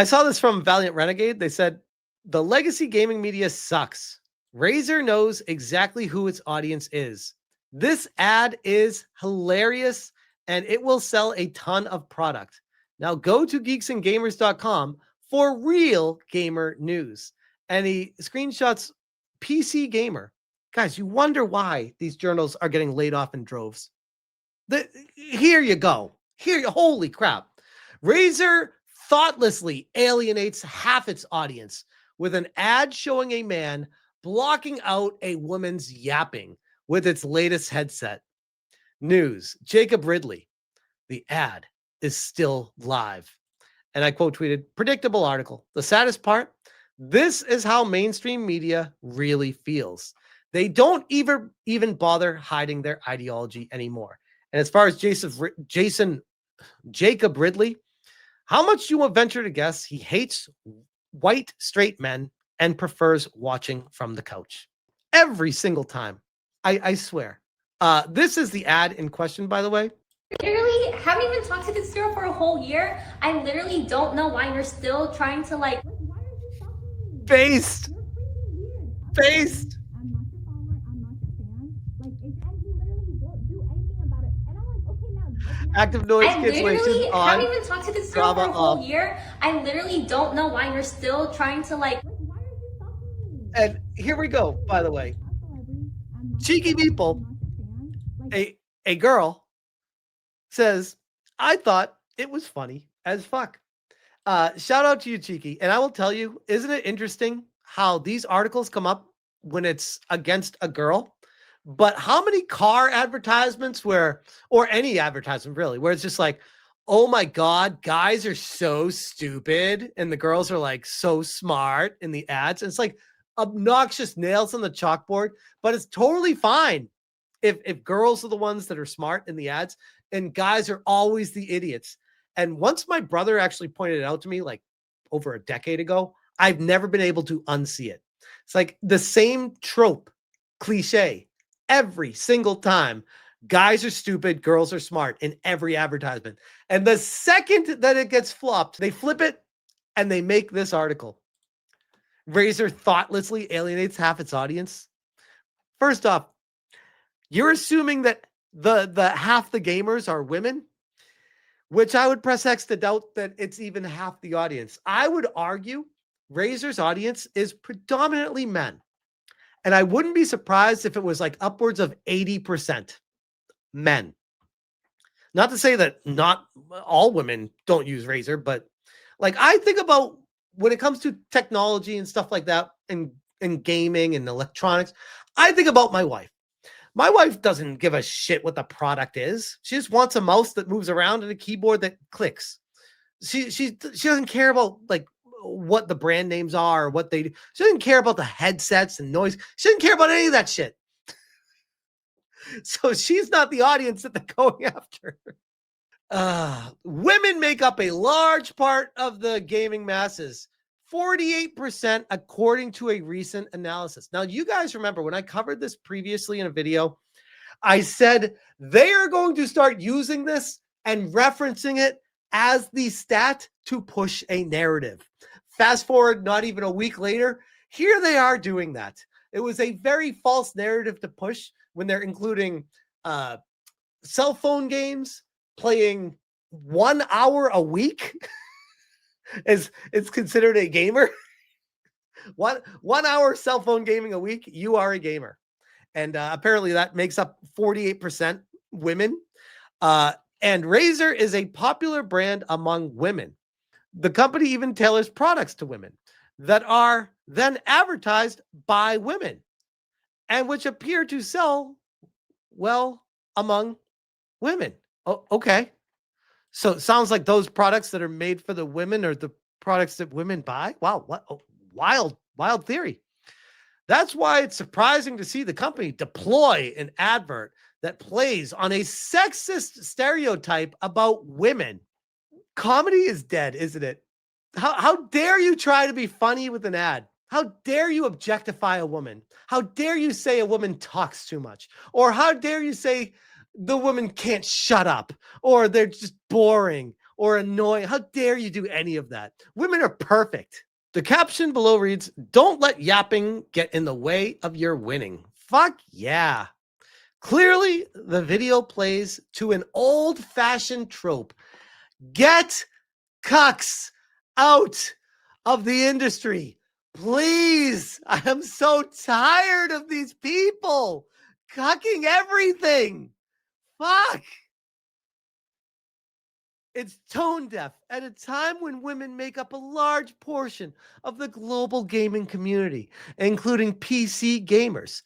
I saw this from Valiant Renegade. They said, the legacy gaming media sucks. Razer knows exactly who its audience is. This ad is hilarious and it will sell a ton of product. Now go to geeksandgamers.com for real gamer news. And he screenshots PC Gamer. Guys, you wonder why these journals are getting laid off in droves. Here you go. Holy crap. Razer thoughtlessly alienates half its audience with an ad showing a man blocking out a woman's yapping with its latest headset. News, Jacob Ridley. The ad is still live. And I quote tweeted, predictable article. The saddest part, this is how mainstream media really feels. They don't even bother hiding their ideology anymore. And as far as Jacob Ridley, how much you will venture to guess he hates white straight men and prefers watching from the couch every single time. I swear. This is the ad in question, by the way. Literally haven't even talked to this girl for a whole year. I literally don't know why you're still trying to like. Why are you talking to me? Based. Based. I'm not your follower. I'm not your fan. Like, and he literally won't do anything about it. And I'm like, okay, now. Active noise cancellation on. I haven't even talked to this girl for a whole year. I literally don't know why you're still trying to like. Why are you talking to me? And here we go. By the way, cheeky people. A girl says, I thought it was funny as fuck. Shout out to you, Cheeky. And I will tell you, isn't it interesting how these articles come up when it's against a girl? But how many car advertisements or any advertisement really, where it's just like, oh my God, guys are so stupid. And the girls are like so smart in the ads. And it's like obnoxious nails on the chalkboard, but it's totally fine if girls are the ones that are smart in the ads and guys are always the idiots. And once my brother actually pointed it out to me like over a decade ago, I've never been able to unsee it. It's like the same trope, cliche, every single time. Guys are stupid, girls are smart in every advertisement. And the second that it gets flopped, they flip it and they make this article. Razer thoughtlessly alienates half its audience. First off, you're assuming that the half the gamers are women, which I would press X to doubt that it's even half the audience. I would argue Razer's audience is predominantly men. And I wouldn't be surprised if it was like upwards of 80% men. Not to say that not all women don't use Razer, but like I think about when it comes to technology and stuff like that and gaming and electronics, I think about my wife. My wife doesn't give a shit what the product is. She just wants a mouse that moves around and a keyboard that clicks. She doesn't care about like what the brand names are or what they do. She doesn't care about the headsets and noise. She doesn't care about any of that shit. So she's not the audience that they're going after. Women make up a large part of the gaming masses. 48% according to a recent analysis. Now, you guys remember when I covered this previously in a video, I said they are going to start using this and referencing it as the stat to push a narrative. Fast forward, not even a week later, here they are doing that. It was a very false narrative to push when they're including cell phone games, playing 1 hour a week. Is it's considered a gamer. one hour cell phone gaming a week, you are a gamer. And apparently that makes up 48% women. And Razer is a popular brand among women. The company even tailors products to women that are then advertised by women and which appear to sell well among women. Oh, okay. So it sounds like those products that are made for the women are the products that women buy. Wow, what wild theory. That's why it's surprising to see the company deploy an advert that plays on a sexist stereotype about women. Comedy is dead, isn't it? How dare you try to be funny with an ad? How dare you objectify a woman? How dare you say a woman talks too much? Or how dare you say the woman can't shut up, or they're just boring, or annoying. How dare you do any of that? Women are perfect. The caption below reads, "Don't let yapping get in the way of your winning." Fuck yeah. Clearly, the video plays to an old-fashioned trope. Get cucks out of the industry. Please. I am so tired of these people cucking everything. Fuck. It's tone deaf at a time when women make up a large portion of the global gaming community, including PC gamers.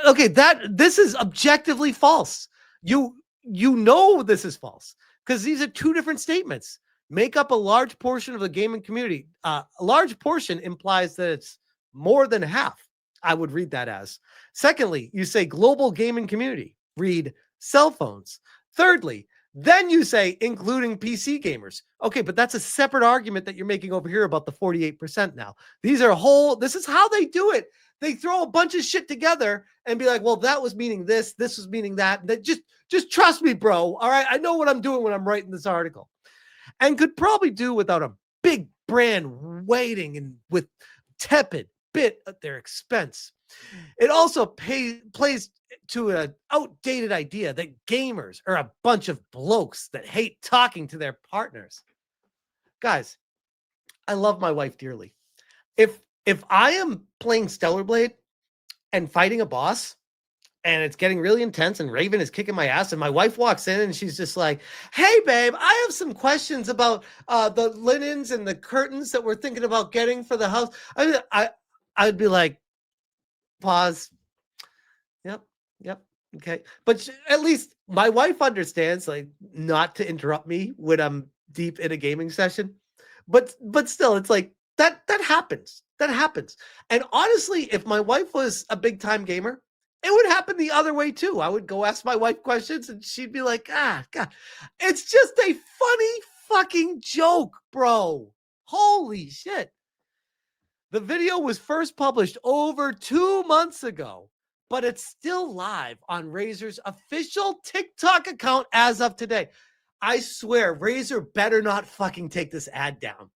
Okay, this is objectively false. You know this is false because these are two different statements. Make up a large portion of the gaming community. A large portion implies that it's more than half. I would read that as. Secondly, you say global gaming community. Read cell phones. Thirdly, then you say including PC gamers. Okay, but that's a separate argument that you're making over here about the 48% now. This is how they do it. They throw a bunch of shit together and be like, well, that was meaning this was meaning that. That just trust me, bro. All right, I know what I'm doing when I'm writing this article. And could probably do without a big brand waiting and with tepid bit at their expense. It also plays to an outdated idea that gamers are a bunch of blokes that hate talking to their partners. Guys, I love my wife dearly. If I am playing Stellar Blade and fighting a boss and it's getting really intense and Raven is kicking my ass and my wife walks in and she's just like, "Hey babe, I have some questions about the linens and the curtains that we're thinking about getting for the house." I'd be like, pause. Yep. Okay. But at least my wife understands, like, not to interrupt me when I'm deep in a gaming session. But still, it's like that happens. That happens. And honestly, if my wife was a big time gamer, it would happen the other way too. I would go ask my wife questions and she'd be like, God, it's just a funny fucking joke, bro. Holy shit. The video was first published over 2 months ago, but it's still live on Razer's official TikTok account as of today. I swear, Razer better not fucking take this ad down.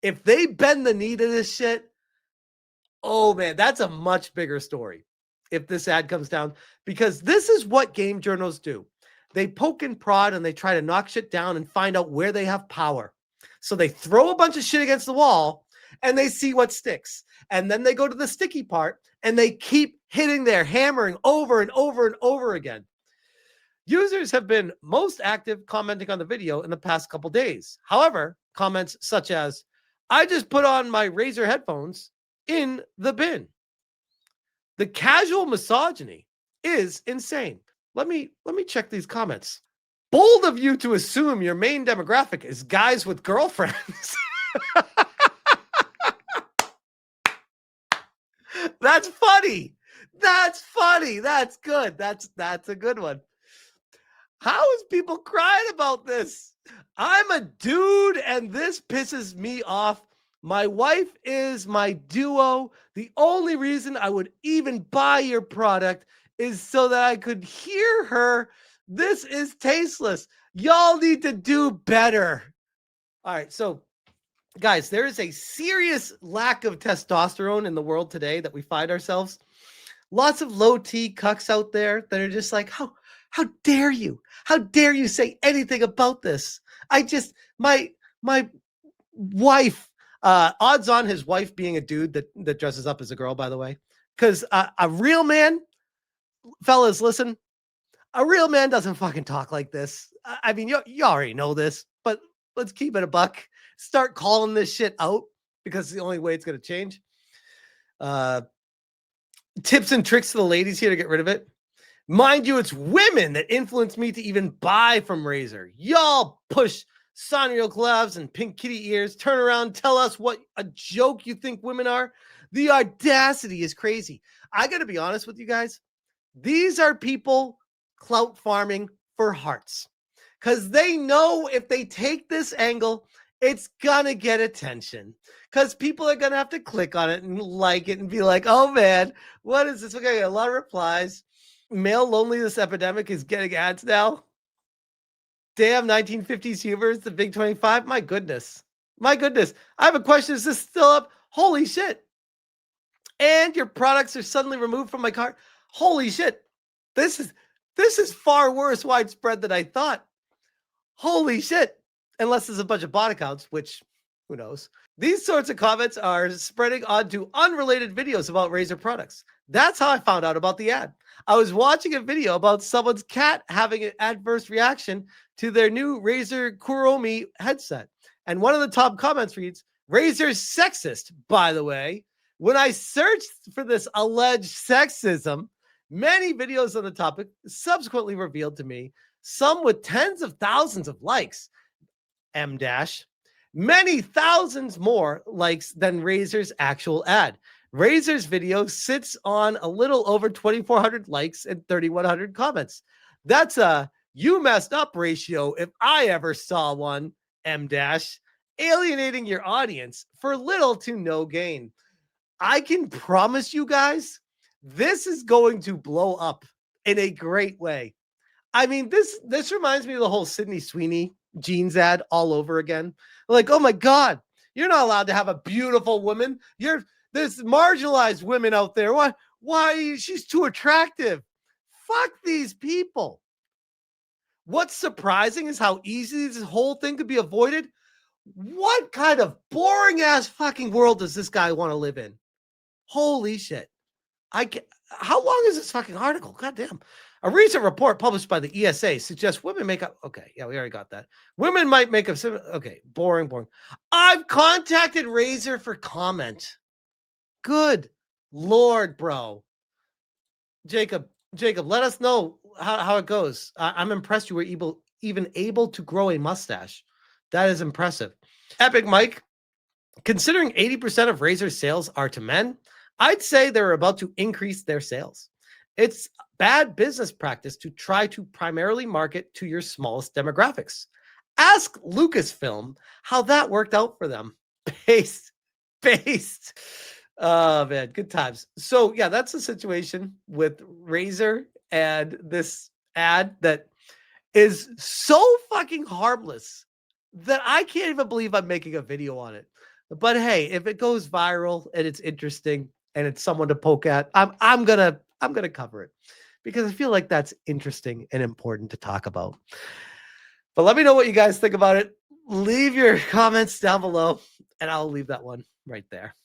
If they bend the knee to this shit, oh man, that's a much bigger story if this ad comes down, because this is what game journals do. They poke and prod and they try to knock shit down and find out where they have power. So they throw a bunch of shit against the wall and they see what sticks. And then they go to the sticky part and they keep hitting there, hammering over and over and over again. Users have been most active commenting on the video in the past couple days. However, comments such as, "I just put on my Razer headphones in the bin." The casual misogyny is insane. Let me check these comments. Bold of you to assume your main demographic is guys with girlfriends. That's funny. That's funny. That's good. That's a good one. How is people crying about this? I'm a dude and this pisses me off. My wife is my duo. The only reason I would even buy your product is so that I could hear her. This is tasteless. Y'all need to do better. All right, so guys, there is a serious lack of testosterone in the world today that we find ourselves. Lots of low T cucks out there that are just like, how dare you? How dare you say anything about this? My wife, odds on his wife being a dude that dresses up as a girl, by the way, because a real man, fellas, listen, a real man doesn't fucking talk like this. I mean, you already know this, but let's keep it a buck. Start calling this shit out because it's the only way it's going to change. Tips and tricks to the ladies here to get rid of it. Mind you, it's women that influenced me to even buy from Razer. Y'all push Sanrio gloves and pink kitty ears. Turn around, tell us what a joke you think women are. The audacity is crazy. I got to be honest with you guys. These are people clout farming for hearts because they know if they take this angle, it's gonna get attention because people are gonna have to click on it and like it and be like, "Oh man, what is this?" We're gonna get a lot of replies. Male loneliness epidemic is getting ads now. Damn 1950s humor is the big 25. My goodness. My goodness. I have a question. Is this still up? Holy shit. And your products are suddenly removed from my cart. Holy shit. This is far worse widespread than I thought. Holy shit. Unless there's a bunch of bot accounts, which who knows. These sorts of comments are spreading onto unrelated videos about Razer products. That's how I found out about the ad. I was watching a video about someone's cat having an adverse reaction to their new Razer Kuromi headset. And one of the top comments reads, Razer's sexist, by the way. When I searched for this alleged sexism, many videos on the topic subsequently revealed to me, some with tens of thousands of likes, many thousands more likes than Razer's actual ad. Razer's video sits on a little over 2,400 likes and 3,100 comments. That's a you messed up ratio if I ever saw one, alienating your audience for little to no gain. I can promise you guys, this is going to blow up in a great way. I mean, this reminds me of the whole Sydney Sweeney jeans ad all over again. Like, oh my God, you're not allowed to have a beautiful woman. There's marginalized women out there. Why? She's too attractive. Fuck these people. What's surprising is how easy this whole thing could be avoided. What kind of boring ass fucking world does this guy want to live in? Holy shit. How long is this fucking article? God damn. A recent report published by the ESA suggests women make up. Okay, yeah, we already got that. Women might make up. Okay, boring. I've contacted Razer for comment. Good Lord, bro. Jacob, let us know how it goes. I'm impressed you were even able to grow a mustache. That is impressive. Epic Mike, considering 80% of Razer's sales are to men, I'd say they're about to increase their sales. It's bad business practice to try to primarily market to your smallest demographics. Ask Lucasfilm how that worked out for them. Based. Oh, man, good times. So, yeah, that's the situation with Razer and this ad that is so fucking harmless that I can't even believe I'm making a video on it. But hey, if it goes viral and it's interesting and it's someone to poke at, I'm gonna cover it because I feel like that's interesting and important to talk about. But let me know what you guys think about it. Leave your comments down below, and I'll leave that one right there.